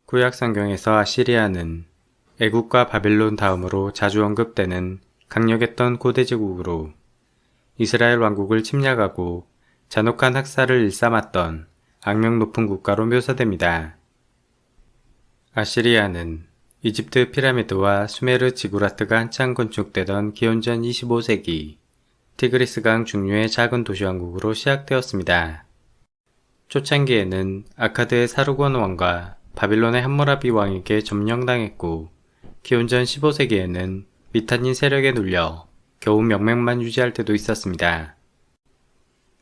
구약 성경에서 아시리아는 애국과 바빌론 다음으로 자주 언급되는 강력했던 고대 제국으로 이스라엘 왕국을 침략하고 잔혹한 학살을 일삼았던 악명 높은 국가로 묘사됩니다. 아시리아는 이집트 피라미드와 수메르 지구라트가 한창 건축되던 기원전 25세기 티그리스강 중류의 작은 도시 왕국으로 시작되었습니다. 초창기에는 아카드의 사르곤 왕과 바빌론의 함무라비 왕에게 점령당했고 기원전 15세기에는 미탄닌 세력에 눌려 겨우 명맥만 유지할 때도 있었습니다.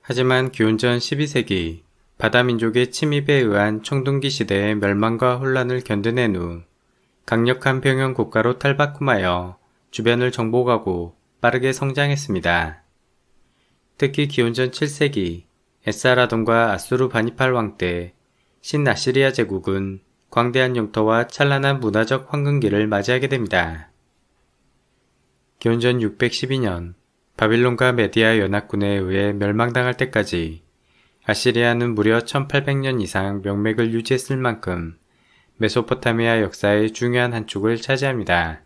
하지만 기원전 12세기 바다민족의 침입에 의한 청동기 시대의 멸망과 혼란을 견뎌낸 후 강력한 병영 국가로 탈바꿈하여 주변을 정복하고 빠르게 성장했습니다. 특히 기원전 7세기 에사라돈과 아수르 바니팔 왕 때 신아시리아 제국은 광대한 영토와 찬란한 문화적 황금기를 맞이하게 됩니다. 기원전 612년 바빌론과 메디아 연합군에 의해 멸망당할 때까지 아시리아는 무려 1800년 이상 명맥을 유지했을 만큼 메소포타미아 역사의 중요한 한 축을 차지합니다.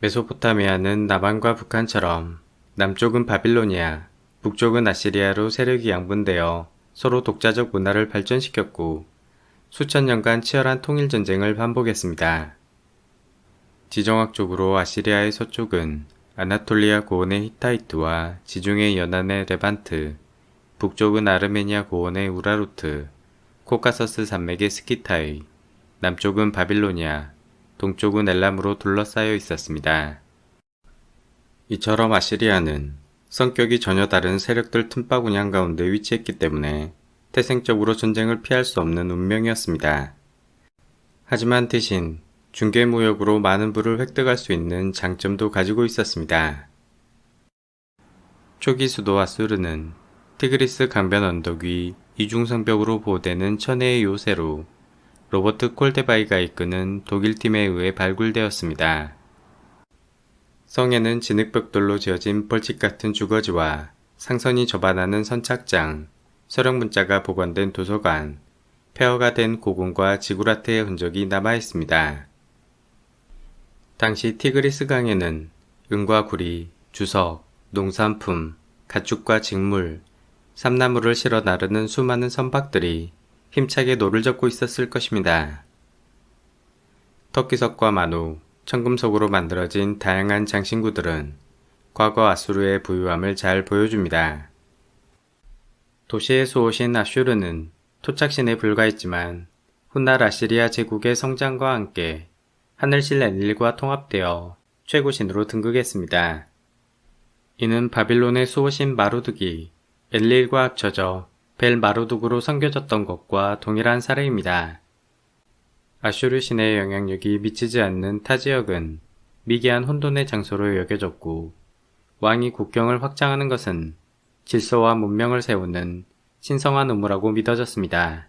메소포타미아는 남한과 북한처럼 남쪽은 바빌로니아, 북쪽은 아시리아로 세력이 양분되어 서로 독자적 문화를 발전시켰고 수천 년간 치열한 통일전쟁을 반복했습니다. 지정학적으로 아시리아의 서쪽은 아나톨리아 고원의 히타이트와 지중해 연안의 레반트, 북쪽은 아르메니아 고원의 우라루트, 코카서스 산맥의 스키타이, 남쪽은 바빌로니아, 동쪽은 엘람으로 둘러싸여 있었습니다. 이처럼 아시리아는 성격이 전혀 다른 세력들 틈바구니 한가운데 위치했기 때문에 태생적으로 전쟁을 피할 수 없는 운명이었습니다. 하지만 대신 중개무역으로 많은 부를 획득할 수 있는 장점도 가지고 있었습니다. 초기 수도 아수르는 티그리스 강변 언덕 위 이중성벽으로 보호되는 천혜의 요새로 로버트 콜데바이가 이끄는 독일팀에 의해 발굴되었습니다. 성에는 진흙벽돌로 지어진 벌집 같은 주거지와 상선이 접안하는 선착장, 서령문자가 보관된 도서관, 폐허가 된 고궁과 지구라트의 흔적이 남아있습니다. 당시 티그리스 강에는 은과 구리, 주석, 농산품, 가축과 직물, 삼나무를 실어 나르는 수많은 선박들이 힘차게 노를 젓고 있었을 것입니다. 터키석과 마누, 청금석으로 만들어진 다양한 장신구들은 과거 아수르의 부유함을 잘 보여줍니다. 도시의 수호신 아슈르는 토착신에 불과했지만 훗날 아시리아 제국의 성장과 함께 하늘신 엔릴과 통합되어 최고신으로 등극했습니다. 이는 바빌론의 수호신 마루둑이 엔릴과 합쳐져 벨 마루둑으로 섬겨졌던 것과 동일한 사례입니다. 아슈르 신의 영향력이 미치지 않는 타 지역은 미개한 혼돈의 장소로 여겨졌고 왕이 국경을 확장하는 것은 질서와 문명을 세우는 신성한 의무라고 믿어졌습니다.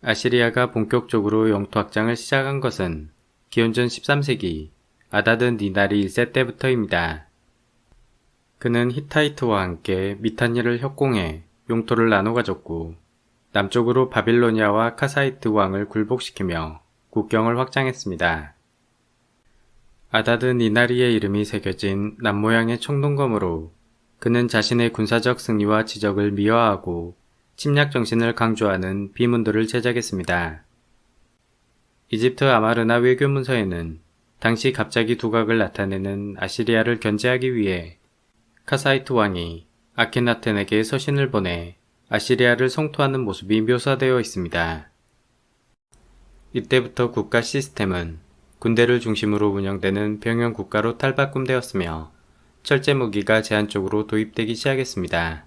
아시리아가 본격적으로 영토 확장을 시작한 것은 기원전 13세기 아다드 니나리 1세 때부터입니다. 그는 히타이트와 함께 미탄니를 협공해 용토를 나눠 가졌고 남쪽으로 바빌로니아와 카사이트 왕을 굴복시키며 국경을 확장했습니다. 아다드 니나리의 이름이 새겨진 남모양의 청동검으로 그는 자신의 군사적 승리와 지적을 미화하고 침략 정신을 강조하는 비문들을 제작했습니다. 이집트 아마르나 외교문서에는 당시 갑자기 두각을 나타내는 아시리아를 견제하기 위해 카사이트 왕이 아케나텐에게 서신을 보내 아시리아를 성토하는 모습이 묘사되어 있습니다. 이때부터 국가 시스템은 군대를 중심으로 운영되는 병영 국가로 탈바꿈되었으며 철제 무기가 제한적으로 도입되기 시작했습니다.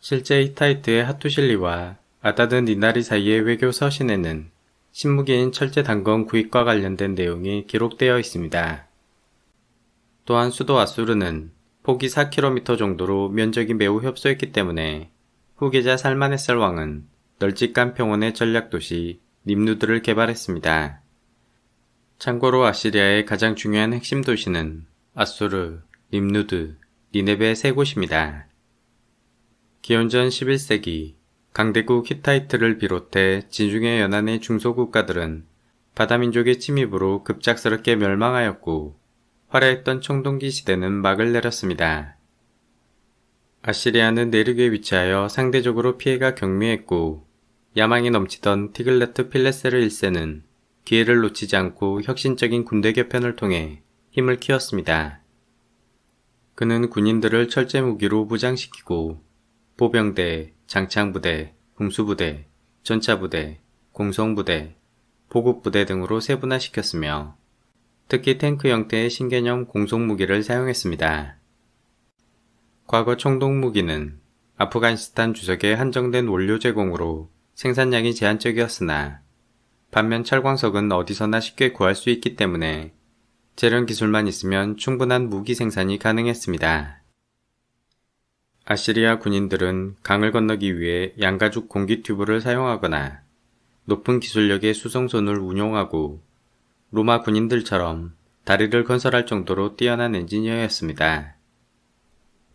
실제 히타이트의 하투실리와 아다드 니나리 사이의 외교 서신에는 신무기인 철제 단검 구입과 관련된 내용이 기록되어 있습니다. 또한 수도 아수르는 폭이 4km 정도로 면적이 매우 협소했기 때문에 후계자 살마네살 왕은 널찍한 평원의 전략도시 ним누드를 개발했습니다. 참고로 아시리아의 가장 중요한 핵심 도시는 아수르, ним누드, 니네베 세 곳입니다. 기원전 11세기 강대국 히타이트를 비롯해 지중해 연안의 중소국가들은 바다민족의 침입으로 급작스럽게 멸망하였고 화려했던 청동기 시대는 막을 내렸습니다. 아시리아는 내륙에 위치하여 상대적으로 피해가 경미했고 야망이 넘치던 티글라트 필레세르 1세는 기회를 놓치지 않고 혁신적인 군대 개편을 통해 힘을 키웠습니다. 그는 군인들을 철제 무기로 무장시키고 보병대, 장창부대, hum수부대, 전차부대, 공성부대, 보급부대 등으로 세분화시켰으며 특히 탱크 형태의 신개념 공속무기를 사용했습니다. 과거 총동무기는 아프가니스탄 주적의 한정된 원료 제공으로 생산량이 제한적이었으나 반면 철광석은 어디서나 쉽게 구할 수 있기 때문에 재련 기술만 있으면 충분한 무기 생산이 가능했습니다. 아시리아 군인들은 강을 건너기 위해 양가죽 공기 튜브를 사용하거나 높은 기술력의 수송선을 운용하고 로마 군인들처럼 다리를 건설할 정도로 뛰어난 엔지니어였습니다.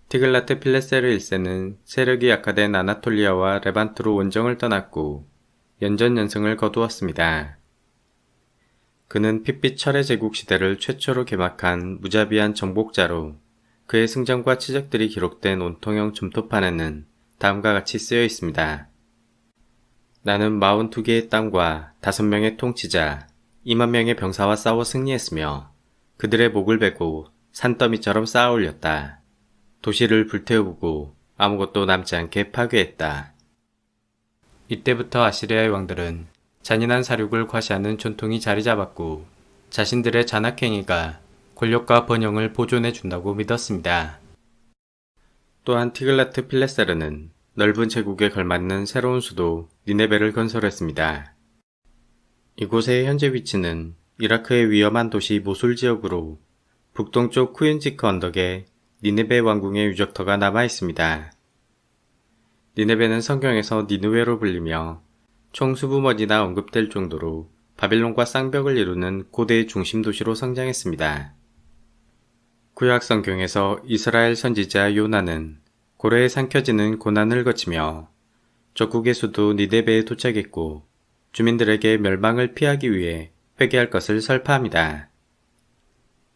티글라트 필레세르 1세는 세력이 약화된 아나톨리아와 레반트로 원정을 떠났고 연전연승을 거두었습니다. 그는 핏빛 철의 제국 시대를 최초로 개막한 무자비한 정복자로 그의 승전과 치적들이 기록된 온통형 점토판에는 다음과 같이 쓰여 있습니다. 나는 42개의 땅과 5명의 통치자, 2만 명의 병사와 싸워 승리했으며 그들의 목을 베고 산더미처럼 쌓아 올렸다. 도시를 불태우고 아무것도 남지 않게 파괴했다. 이때부터 아시리아의 왕들은 잔인한 사륙을 과시하는 전통이 자리 잡았고 자신들의 잔악행위가 권력과 번영을 보존해 준다고 믿었습니다. 또한 티글라트 필레세르는 넓은 제국에 걸맞는 새로운 수도 니네베를 건설했습니다. 이곳의 현재 위치는 이라크의 위험한 도시 모술 지역으로 북동쪽 쿠윤지크 언덕에 니네베 왕궁의 유적터가 남아 있습니다. 니네베는 성경에서 니느웨로 불리며 총수부머지나 언급될 정도로 바빌론과 쌍벽을 이루는 고대의 중심 도시로 성장했습니다. 구약 성경에서 이스라엘 선지자 요나는 고래에 삼켜지는 고난을 거치며 적국의 수도 니네베에 도착했고 주민들에게 멸망을 피하기 위해 회개할 것을 설파합니다.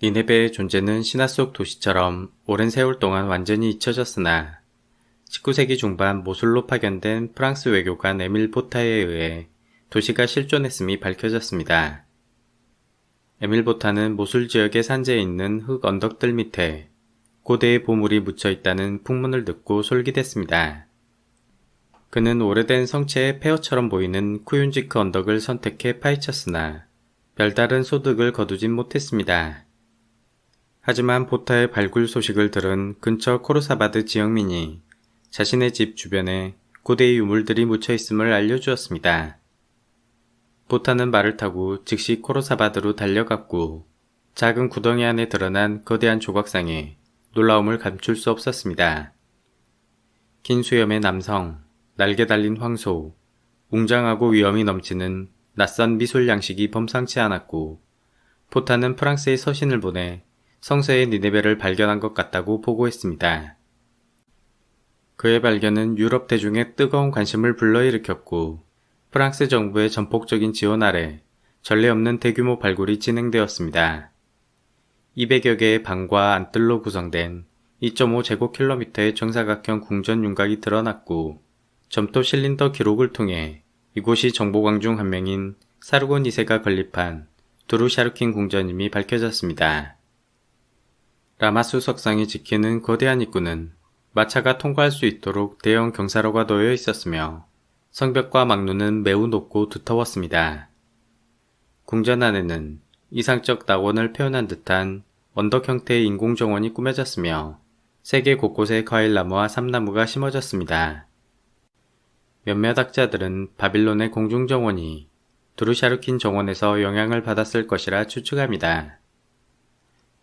니네베의 존재는 신화 속 도시처럼 오랜 세월 동안 완전히 잊혀졌으나 19세기 중반 모술로 파견된 프랑스 외교관 에밀 보타에 의해 도시가 실존했음이 밝혀졌습니다. 에밀 보타는 모술 지역의 산지에 있는 흙 언덕들 밑에 고대의 보물이 묻혀 있다는 풍문을 듣고 솔깃했습니다. 그는 오래된 성체의 폐허처럼 보이는 쿠윤지크 언덕을 선택해 파헤쳤으나 별다른 소득을 거두진 못했습니다. 하지만 보타의 발굴 소식을 들은 근처 코르사바드 지역민이 자신의 집 주변에 고대의 유물들이 묻혀 있음을 알려주었습니다. 보타는 말을 타고 즉시 코르사바드로 달려갔고 작은 구덩이 안에 드러난 거대한 조각상에 놀라움을 감출 수 없었습니다. 긴 수염의 남성, 날개 달린 황소, 웅장하고 위엄이 넘치는 낯선 미술 양식이 범상치 않았고 보타는 프랑스의 서신을 보내 성서의 니네베를 발견한 것 같다고 보고했습니다. 그의 발견은 유럽 대중의 뜨거운 관심을 불러일으켰고 프랑스 정부의 전폭적인 지원 아래 전례 없는 대규모 발굴이 진행되었습니다. 200여 개의 방과 안뜰로 구성된 2.5제곱킬로미터의 정사각형 궁전 윤곽이 드러났고 점토 실린더 기록을 통해 이곳이 정보광 중 한 명인 사르곤 2세가 건립한 두루샤르킨 궁전임이 밝혀졌습니다. 라마수 석상이 지키는 거대한 입구는 마차가 통과할 수 있도록 대형 경사로가 놓여 있었으며 성벽과 막루는 매우 높고 두터웠습니다. 궁전 안에는 이상적 낙원을 표현한 듯한 언덕 형태의 인공정원이 꾸며졌으며 세계 곳곳에 과일나무와 삼나무가 심어졌습니다. 몇몇 학자들은 바빌론의 공중정원이 두루샤르킨 정원에서 영향을 받았을 것이라 추측합니다.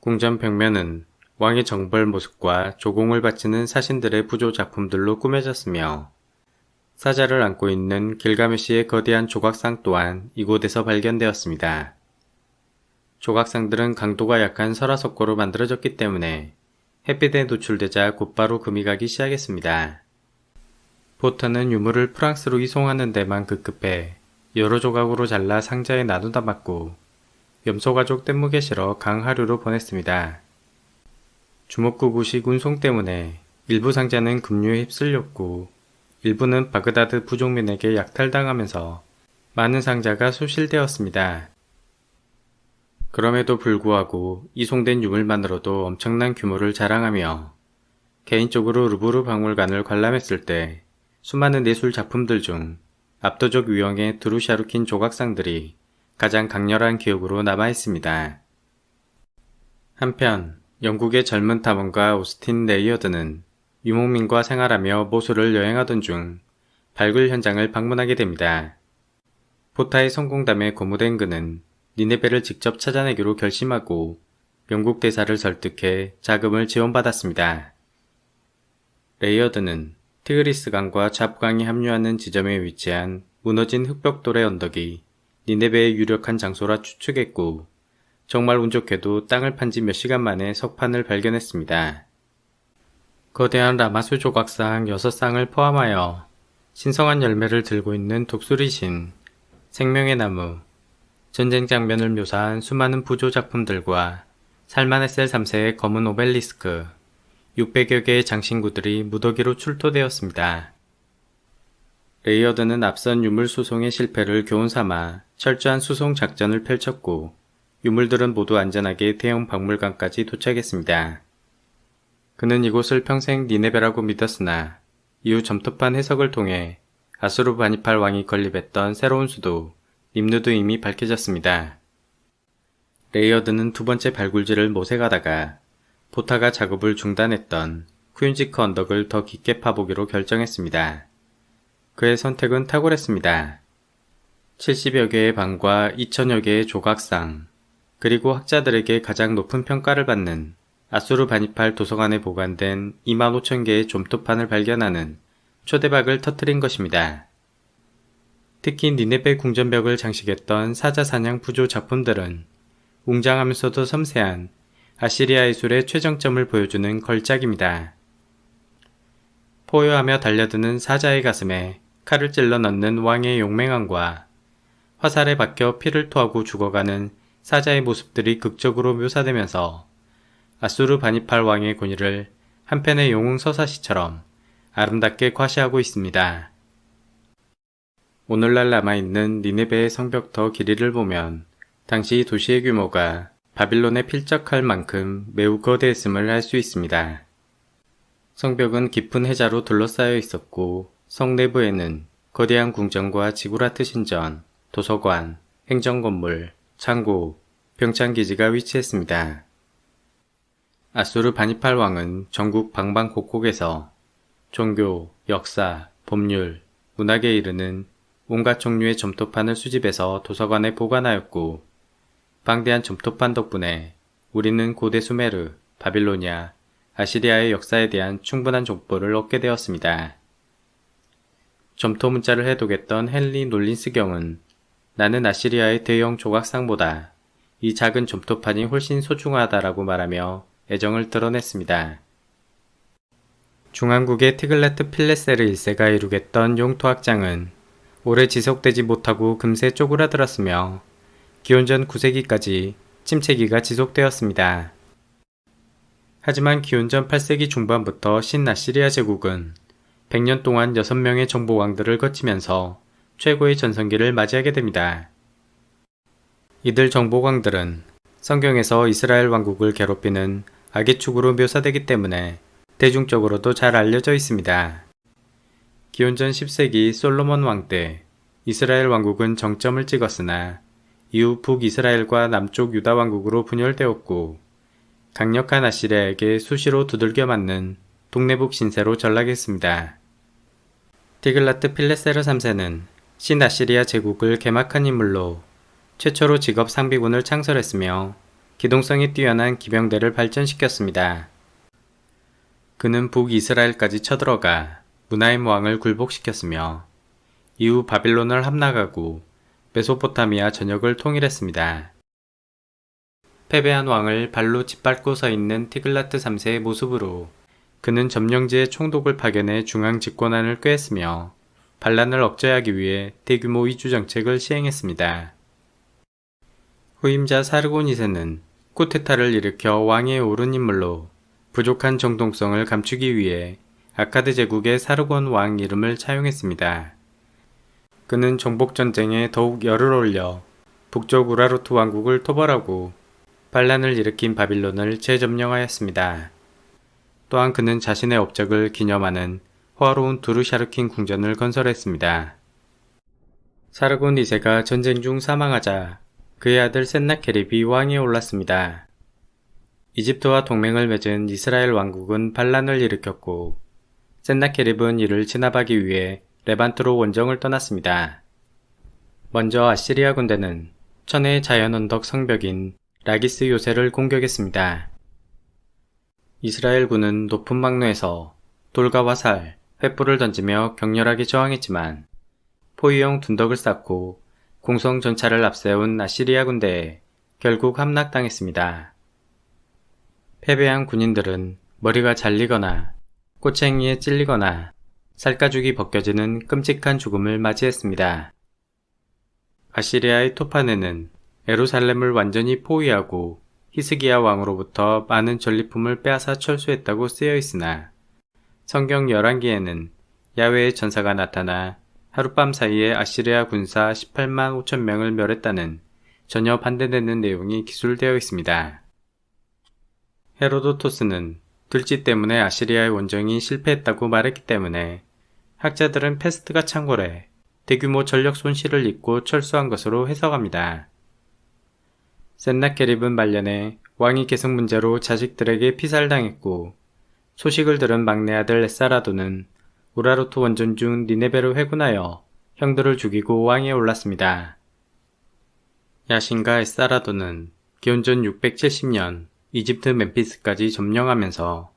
궁전 벽면은 왕의 정벌 모습과 조공을 바치는 사신들의 부조 작품들로 꾸며졌으며 사자를 안고 있는 길가메시의 거대한 조각상 또한 이곳에서 발견되었습니다. 조각상들은 강도가 약한 설화석고로 만들어졌기 때문에 햇빛에 노출되자 곧바로 금이 가기 시작했습니다. 포터는 유물을 프랑스로 이송하는 데만 급급해 여러 조각으로 잘라 상자에 나눠 담았고 염소가족 뗏목에 실어 강하류로 보냈습니다. 주먹구구식 운송 때문에 일부 상자는 급류에 휩쓸렸고 일부는 바그다드 부족민에게 약탈당하면서 많은 상자가 소실되었습니다. 그럼에도 불구하고 이송된 유물만으로도 엄청난 규모를 자랑하며 개인적으로 루브르 박물관을 관람했을 때 수많은 예술 작품들 중 압도적 유형의 드루샤루킨 조각상들이 가장 강렬한 기억으로 남아있습니다. 한편 영국의 젊은 탐험가 오스틴 레이어드는 유목민과 생활하며 모술을 여행하던 중 발굴 현장을 방문하게 됩니다. 포타의 성공담에 고무된 그는 니네베를 직접 찾아내기로 결심하고 영국 대사를 설득해 자금을 지원받았습니다. 레이어드는 티그리스강과 잡강이 합류하는 지점에 위치한 무너진 흙벽돌의 언덕이 니네베의 유력한 장소라 추측했고 정말 운 좋게도 땅을 판 지 몇 시간 만에 석판을 발견했습니다. 거대한 라마수 조각상 6쌍을 포함하여 신성한 열매를 들고 있는 독수리신, 생명의 나무, 전쟁 장면을 묘사한 수많은 부조 작품들과 살마네셀 3세의 검은 오벨리스크, 600여 개의 장신구들이 무더기로 출토되었습니다. 레이어드는 앞선 유물 수송의 실패를 교훈삼아 철저한 수송 작전을 펼쳤고 유물들은 모두 안전하게 대형 박물관까지 도착했습니다. 그는 이곳을 평생 니네베라고 믿었으나 이후 점토판 해석을 통해 아수르바니팔 왕이 건립했던 새로운 수도 림누도 이미 밝혀졌습니다. 레이어드는 두 번째 발굴지를 모색하다가 포타가 작업을 중단했던 쿠윤지크 언덕을 더 깊게 파보기로 결정했습니다. 그의 선택은 탁월했습니다. 70여 개의 방과 2000여 개의 조각상, 그리고 학자들에게 가장 높은 평가를 받는 아수르바니팔 도서관에 보관된 25,000개의 점토판을 발견하는 초대박을 터뜨린 것입니다. 특히 니네베 궁전벽을 장식했던 사자사냥 부조 작품들은 웅장하면서도 섬세한 아시리아 예술의 최정점을 보여주는 걸작입니다. 포효하며 달려드는 사자의 가슴에 칼을 찔러 넣는 왕의 용맹함과 화살에 박혀 피를 토하고 죽어가는 사자의 모습들이 극적으로 묘사되면서 아수르바니팔 왕의 권위를 한편의 영웅 서사시처럼 아름답게 과시하고 있습니다. 오늘날 남아있는 니네베의 성벽터 길이를 보면 당시 도시의 규모가 바빌론에 필적할 만큼 매우 거대했음을 알 수 있습니다. 성벽은 깊은 해자로 둘러싸여 있었고 성 내부에는 거대한 궁전과 지구라트 신전, 도서관, 행정건물, 창고, 병창기지가 위치했습니다. 아수르바니팔 왕은 전국 방방곡곡에서 종교, 역사, 법률, 문학에 이르는 온갖 종류의 점토판을 수집해서 도서관에 보관하였고 방대한 점토판 덕분에 우리는 고대 수메르, 바빌로니아, 아시리아의 역사에 대한 충분한 정보를 얻게 되었습니다. 점토 문자를 해독했던 헨리 놀린스 경은 나는 아시리아의 대형 조각상보다 이 작은 점토판이 훨씬 소중하다라고 말하며 애정을 드러냈습니다. 중앙국의 티글라트 필레세르 1세가 이루겠던 용토학장은 오래 지속되지 못하고 금세 쪼그라들었으며 기원전 9세기까지 침체기가 지속되었습니다. 하지만 기원전 8세기 중반부터 신아시리아 제국은 100년 동안 6명의 정복왕들을 거치면서 최고의 전성기를 맞이하게 됩니다. 이들 정복왕들은 성경에서 이스라엘 왕국을 괴롭히는 악의 축으로 묘사되기 때문에 대중적으로도 잘 알려져 있습니다. 기원전 10세기 솔로몬 왕 때 이스라엘 왕국은 정점을 찍었으나 이후 북이스라엘과 남쪽 유다 왕국으로 분열되었고 강력한 아시리아에게 수시로 두들겨 맞는 동네북 신세로 전락했습니다. 티글라트 필레세르 3세는 신아시리아 제국을 개막한 인물로 최초로 직업 상비군을 창설했으며 기동성이 뛰어난 기병대를 발전시켰습니다. 그는 북이스라엘까지 쳐들어가 무나임 왕을 굴복시켰으며 이후 바빌론을 함락하고 메소포타미아 전역을 통일했습니다. 패배한 왕을 발로 짓밟고 서 있는 티글라트 3세의 모습으로 그는 점령지의 총독을 파견해 중앙 집권안을 꾀했으며 반란을 억제하기 위해 대규모 이주 정책을 시행했습니다. 후임자 사르곤 2세는 쿠데타를 일으켜 왕위에 오른 인물로 부족한 정통성을 감추기 위해 아카드 제국의 사르곤 왕 이름을 차용했습니다. 그는 정복전쟁에 더욱 열을 올려 북쪽 우라르투 왕국을 토벌하고 반란을 일으킨 바빌론을 재점령하였습니다. 또한 그는 자신의 업적을 기념하는 호화로운 두르샤르킨 궁전을 건설했습니다. 사르곤 2세가 전쟁 중 사망하자 그의 아들 센나케립이 왕위에 올랐습니다. 이집트와 동맹을 맺은 이스라엘 왕국은 반란을 일으켰고 센나케립은 이를 진압하기 위해 레반트로 원정을 떠났습니다. 먼저 아시리아 군대는 천혜의 자연언덕 성벽인 라기스 요새를 공격했습니다. 이스라엘군은 높은 막로에서 돌과 화살, 횃불을 던지며 격렬하게 저항했지만 포위형 둔덕을 쌓고 공성 전차를 앞세운 아시리아 군대에 결국 함락당했습니다. 패배한 군인들은 머리가 잘리거나 꼬챙이에 찔리거나 살가죽이 벗겨지는 끔찍한 죽음을 맞이했습니다. 아시리아의 토파네는 예루살렘을 완전히 포위하고 히스기야 왕으로부터 많은 전리품을 빼앗아 철수했다고 쓰여 있으나 성경 열왕기에는 야훼의 전사가 나타나 하룻밤 사이에 아시리아 군사 18만 5천 명을 멸했다는 전혀 반대되는 내용이 기술되어 있습니다. 헤로도토스는 들쥐 때문에 아시리아의 원정이 실패했다고 말했기 때문에 학자들은 페스트가 창궐해 대규모 전력 손실을 입고 철수한 것으로 해석합니다. 센나케립은 말년에 왕위 계승 문제로 자식들에게 피살당했고 소식을 들은 막내 아들 에사라도는 우라르투 원전 중 니네베를 회군하여 형들을 죽이고 왕위에 올랐습니다. 야신과 에사라도는 기원전 670년 이집트 멤피스까지 점령하면서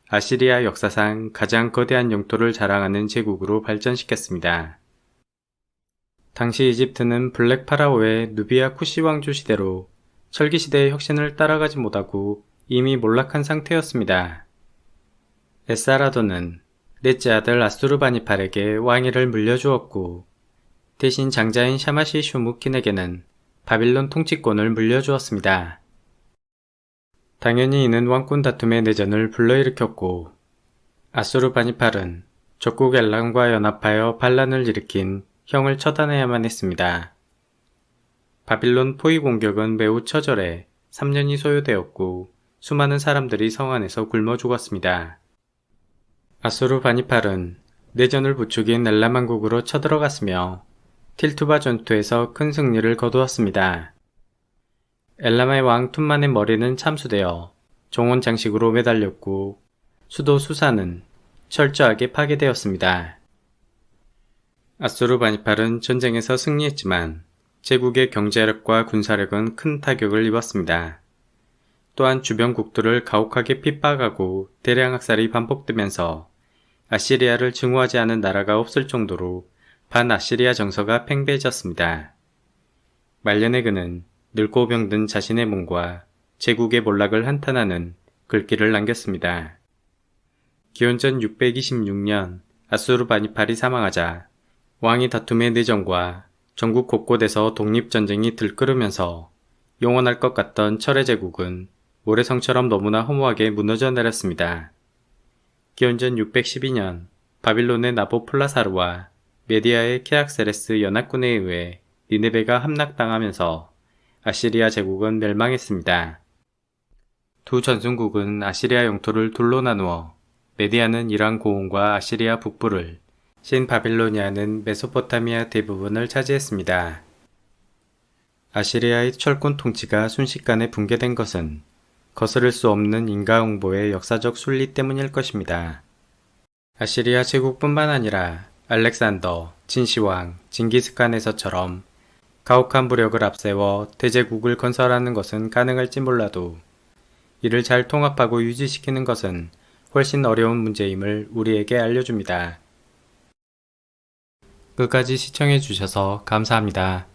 아시리아 역사상 가장 거대한 영토를 자랑하는 제국으로 발전시켰습니다. 당시 이집트는 블랙 파라오의 누비아 쿠시 왕조 시대로 철기 시대의 혁신을 따라가지 못하고 이미 몰락한 상태였습니다. 에사라도는 넷째 아들 아수르바니팔에게 왕위를 물려주었고 대신 장자인 샤마시 슈무킨에게는 바빌론 통치권을 물려주었습니다. 당연히 이는 왕권 다툼의 내전을 불러일으켰고 아수르바니팔은 적국 엘람과 연합하여 반란을 일으킨 형을 처단해야만 했습니다. 바빌론 포위 공격은 매우 처절해 3년이 소요되었고 수많은 사람들이 성 안에서 굶어 죽었습니다. 아수르바니팔은 내전을 부추긴 엘람 왕국으로 쳐들어갔으며 틸투바 전투에서 큰 승리를 거두었습니다. 엘람의 왕 툰만의 머리는 참수되어 정원 장식으로 매달렸고 수도 수사는 철저하게 파괴되었습니다. 아수르바니팔은 전쟁에서 승리했지만 제국의 경제력과 군사력은 큰 타격을 입었습니다. 또한 주변국들을 가혹하게 핍박하고 대량 학살이 반복되면서 아시리아를 증오하지 않은 나라가 없을 정도로 반아시리아 정서가 팽배해졌습니다. 말년에 그는 늙고 병든 자신의 몸과 제국의 몰락을 한탄하는 글귀를 남겼습니다. 기원전 626년 아수르바니팔이 사망하자 왕위 다툼의 내전과 전국 곳곳에서 독립전쟁이 들끓으면서 영원할 것 같던 철의 제국은 모래성처럼 너무나 허무하게 무너져 내렸습니다. 기원전 612년 바빌론의 나보폴라사르와 메디아의 케악세레스 연합군에 의해 니네베가 함락당하면서 아시리아 제국은 멸망했습니다. 두 전승국은 아시리아 영토를 둘로 나누어 메디아는 이란 고원과 아시리아 북부를, 신바빌로니아는 메소포타미아 대부분을 차지했습니다. 아시리아의 철권 통치가 순식간에 붕괴된 것은 거스를 수 없는 인가응보의 역사적 순리 때문일 것입니다. 아시리아 제국뿐만 아니라 알렉산더, 진시황, 징기스칸에서처럼 가혹한 부력을 앞세워 대제국을 건설하는 것은 가능할지 몰라도 이를 잘 통합하고 유지시키는 것은 훨씬 어려운 문제임을 우리에게 알려줍니다. 끝까지 시청해주셔서 감사합니다.